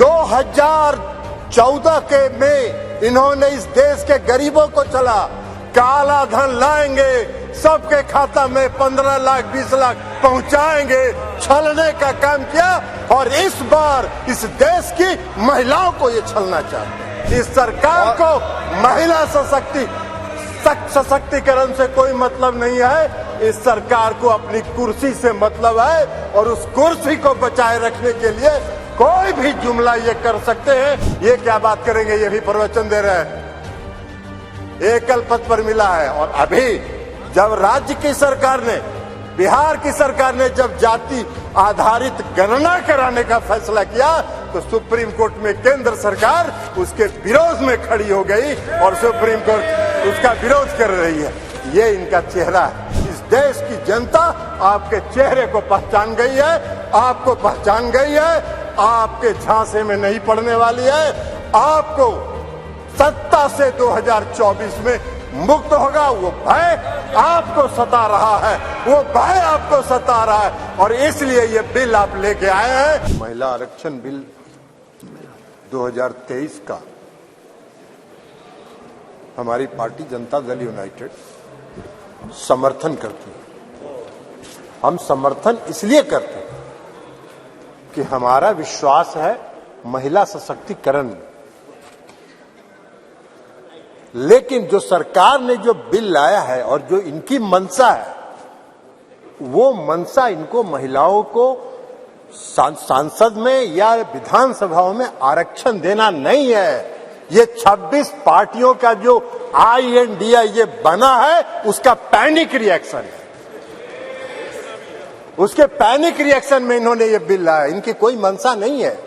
2014 के में इन्होंने इस देश के गरीबों को चला काला धन लाएंगे, सबके खाता में 15 लाख 20 लाख पहुंचाएंगे, छलने का काम किया। और इस बार इस देश की महिलाओं को ये छलना चाहते हैं। इस सरकार को महिला सशक्तिकरण से कोई मतलब नहीं है। इस सरकार को अपनी कुर्सी से मतलब है और उस कुर्सी को बचाए रखने के लिए कोई भी जुमला ये कर सकते हैं। ये क्या बात करेंगे, ये भी प्रवचन दे रहे हैं। एकल पद पर मिला है। और अभी जब राज्य की सरकार ने, बिहार की सरकार ने जब जाति आधारित गणना कराने का फैसला किया तो सुप्रीम कोर्ट में केंद्र सरकार उसके विरोध में खड़ी हो गई और सुप्रीम कोर्ट उसका विरोध कर रही है। ये इनका चेहरा है। इस देश की जनता आपके चेहरे को पहचान गई है, आपको पहचान गई है, आपके झांसे में नहीं पड़ने वाली है। आपको सत्ता से 2024 में मुक्त होगा। वो भय आपको सता रहा है, वो भय आपको सता रहा है और इसलिए ये बिल आप लेके आए हैं। महिला आरक्षण बिल 2023 का हमारी पार्टी जनता दल यूनाइटेड समर्थन करती है। हम समर्थन इसलिए करते हैं कि हमारा विश्वास है महिला सशक्तिकरण में। लेकिन जो सरकार ने जो बिल लाया है और जो इनकी मंशा है, वो मंशा इनको महिलाओं को सांसद में या विधानसभाओं में आरक्षण देना नहीं है। ये 26 पार्टियों का जो INDA ये बना है उसका पैनिक रिएक्शन है। उसके पैनिक रिएक्शन में इन्होंने ये बिल लाया। इनकी कोई मंशा नहीं है।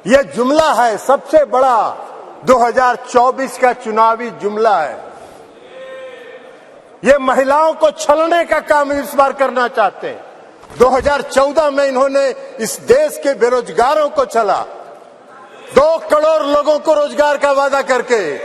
ये जुमला है, सबसे बड़ा 2024 का चुनावी जुमला है। ये महिलाओं को छलने का काम इस बार करना चाहते हैं। 2014 में इन्होंने इस देश के बेरोजगारों को छला, 2 करोड़ लोगों को रोजगार का वादा करके।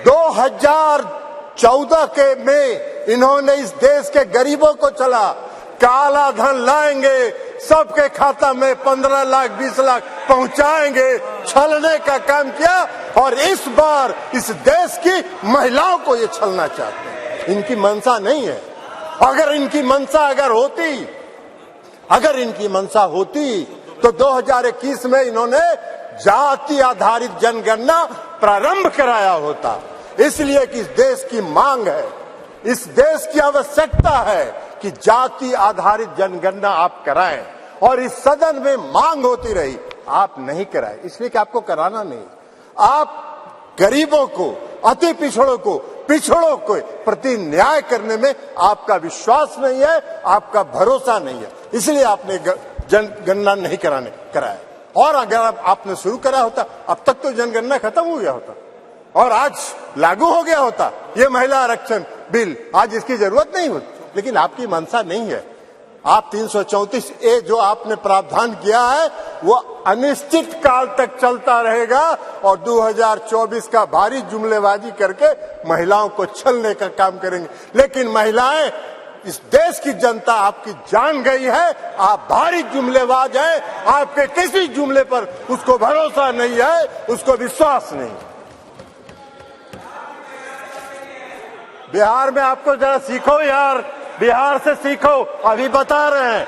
2014 के में इन्होंने इस देश के गरीबों को छला काला धन लाएंगे, सबके खाता में 15 लाख 20 लाख पहुंचाएंगे, छलने का काम किया। और इस बार इस देश की महिलाओं को ये छलना चाहते हैं। इनकी मंशा नहीं है। अगर इनकी मंशा होती तो 2021 में इन्होंने जाति आधारित जनगणना प्रारंभ कराया होता। इसलिए कि इस देश की मांग है, इस देश की आवश्यकता है कि जाति आधारित जनगणना आप कराएं। और इस सदन में मांग होती रही, आप नहीं कराए, इसलिए कि आपको कराना नहीं। आप गरीबों को, अति पिछड़ों को प्रति न्याय करने में आपका विश्वास नहीं है, आपका भरोसा नहीं है, इसलिए आपने जनगणना नहीं कराया। और अगर आपने शुरू करा होता, अब तक तो जनगणना खत्म हो गया होता और आज लागू हो गया होता ये महिला आरक्षण बिल। आज इसकी जरूरत नहीं होती। लेकिन आपकी मंशा नहीं है। आप 334A जो आपने प्रावधान किया है वो अनिश्चित काल तक चलता रहेगा और 2024 का भारी जुमलेबाजी करके महिलाओं को छलने का काम करेंगे। लेकिन महिलाएं, इस देश की जनता आपकी जान गई है। आप भारी जुमलेबाज हैं। आपके किसी जुमले पर उसको भरोसा नहीं है, उसको विश्वास नहीं। बिहार में आपको जरा सीखो यार, बिहार से सीखो। अभी बता रहे हैं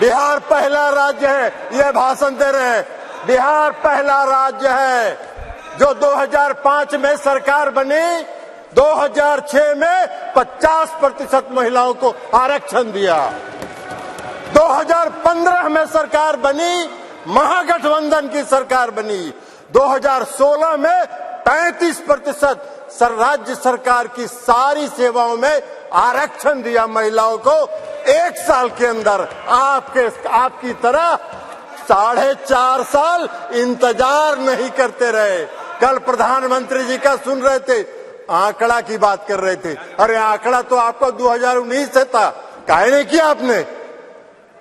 बिहार पहला राज्य है, ये भाषण दे रहे हैं। बिहार पहला राज्य है जो 2005 में सरकार बनी, 2006 में 50% महिलाओं को आरक्षण दिया। 2015 में सरकार बनी, महागठबंधन की सरकार बनी। 2016 में 35% राज्य सरकार की सारी सेवाओं में आरक्षण दिया महिलाओं को। 1 साल के अंदर आपकी तरह 4.5 साल इंतजार नहीं करते रहे। कल प्रधानमंत्री जी का सुन रहे थे, आंकड़ा की बात कर रहे थे। अरे आंकड़ा तो आपको 2019 से था, काहे नहीं किया आपने?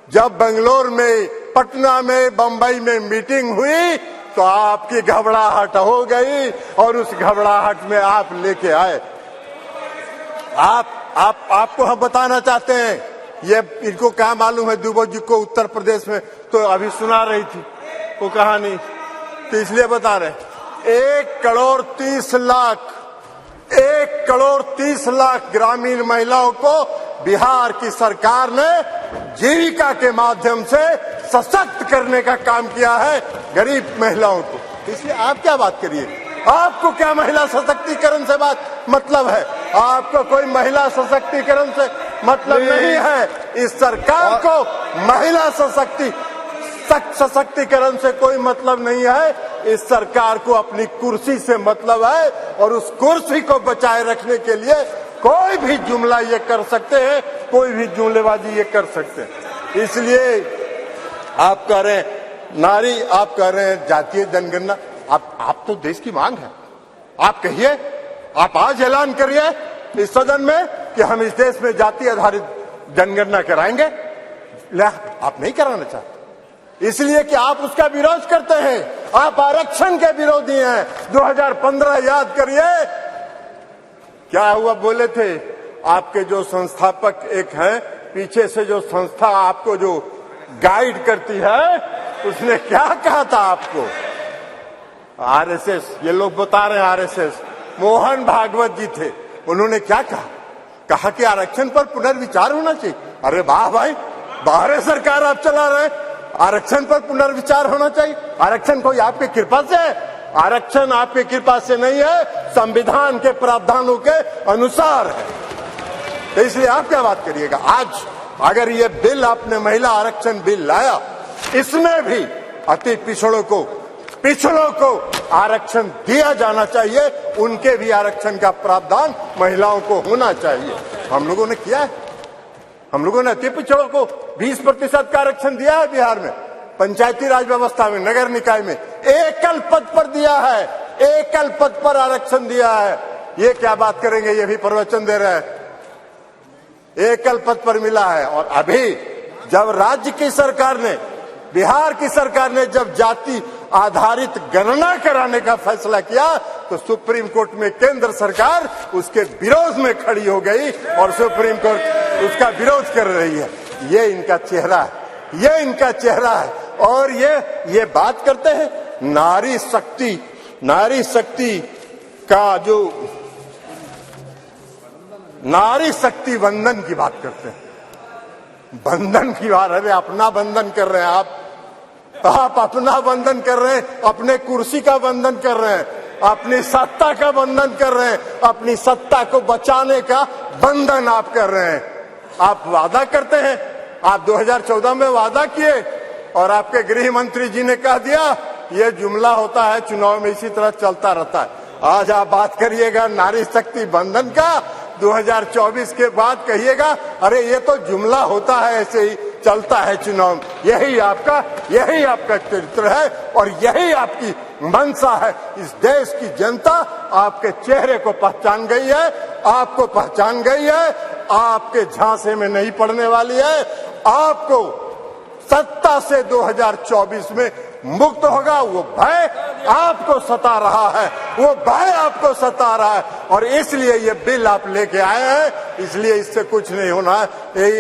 जब बेंगलोर में, पटना में, बंबई में मीटिंग हुई तो आपकी घबराहट हो गई और उस घबराहट में आप लेके आए। आपको हम बताना चाहते हैं, ये इनको क्या मालूम है दुबे जी को उत्तर प्रदेश में तो अभी सुना रही थी। वो कहानी, तो इसलिए बता रहे 1,30,00,000 ग्रामीण महिलाओं को बिहार की सरकार ने जीविका के माध्यम से सशक्त करने का काम किया है, गरीब महिलाओं को। इसलिए आप क्या बात करिए, आपको क्या महिला सशक्तिकरण से बात मतलब है? आपको कोई महिला सशक्तिकरण से मतलब नहीं है। इस सरकार को महिला सशक्तिकरण से कोई मतलब नहीं है। इस सरकार को अपनी कुर्सी से मतलब है, और उस कुर्सी को बचाए रखने के लिए कोई भी जुमला ये कर सकते हैं, कोई भी जुमलेबाजी ये कर सकते हैं। इसलिए आप कह रहे हैं नारी, आप कह रहे हैं जातीय जनगणना, आप तो देश की मांग है, आप कहिए, आप आज ऐलान करिए इस सदन में कि हम इस देश में जाति आधारित जनगणना कराएंगे। आप नहीं कराना चाहते इसलिए कि आप उसका विरोध करते हैं, आप आरक्षण के विरोधी हैं। 2015 याद करिए क्या हुआ, बोले थे आपके जो संस्थापक एक हैं, पीछे से जो संस्था आपको जो गाइड करती है, उसने क्या कहा था आपको? आरएसएस, ये लोग बता रहे हैं आरएसएस, मोहन भागवत जी थे, उन्होंने क्या कहा कि आरक्षण पर पुनर्विचार होना चाहिए। अरे वाह भाई, बाहर सरकार आप चला रहे हैं, आरक्षण पर पुनर्विचार होना चाहिए। आरक्षण कोई आपकी कृपा से है? आरक्षण आपकी कृपा से नहीं है, संविधान के प्रावधानों के अनुसार है। तो इसलिए आप क्या बात करिएगा? आज अगर ये बिल आपने महिला आरक्षण बिल लाया, इसमें भी अति पिछड़ों को आरक्षण दिया जाना चाहिए, उनके भी आरक्षण का प्रावधान महिलाओं को होना चाहिए। हम लोगों ने किया है, हम लोगों ने अति पिछड़ों को 20% का आरक्षण दिया है बिहार में, पंचायती राज व्यवस्था में, नगर निकाय में एकल पद पर दिया है, एकल पद पर आरक्षण दिया है। ये क्या बात करेंगे, ये भी प्रवचन दे रहे हैं, एकल पद पर मिला है। और अभी जब राज्य की सरकार ने, बिहार की सरकार ने जब जाति आधारित गणना कराने का फैसला किया, तो सुप्रीम कोर्ट में केंद्र सरकार उसके विरोध में खड़ी हो गई और सुप्रीम कोर्ट उसका विरोध कर रही है। ये इनका चेहरा है, ये इनका चेहरा है। और ये बात करते हैं नारी शक्ति का जो नारी शक्ति बंधन की बात करते हैं, बंधन की बात। अरे अपना बंधन कर रहे हैं आप अपना बंधन कर रहे हैं, अपने कुर्सी का बंधन कर रहे हैं, अपनी सत्ता का बंधन कर रहे हैं, अपनी सत्ता को बचाने का बंधन आप कर रहे हैं। आप वादा करते हैं, आप 2014 में वादा किए और आपके गृह मंत्री जी ने कह दिया ये जुमला होता है, चुनाव में इसी तरह चलता रहता है। आज आप बात करिएगा नारी शक्ति बंधन का, 2024 के बाद कहिएगा अरे ये तो जुमला होता है, ऐसे ही चलता है चुनाव। यही आपका चरित्र है और यही आपकी मंशा है। इस देश की जनता आपके चेहरे को पहचान गई है, आपको पहचान गई है, आपके झांसे में नहीं पड़ने वाली है। आपको सत्ता से 2024 में मुक्त होगा, वो भय आपको सता रहा है, वो भय आपको सता रहा है। और इसलिए ये बिल आप लेके आए हैं, इसलिए इससे कुछ नहीं होना है।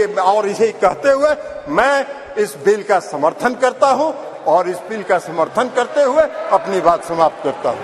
और इसे कहते हुए मैं इस बिल का समर्थन करता हूं और इस बिल का समर्थन करते हुए अपनी बात समाप्त करता हूं।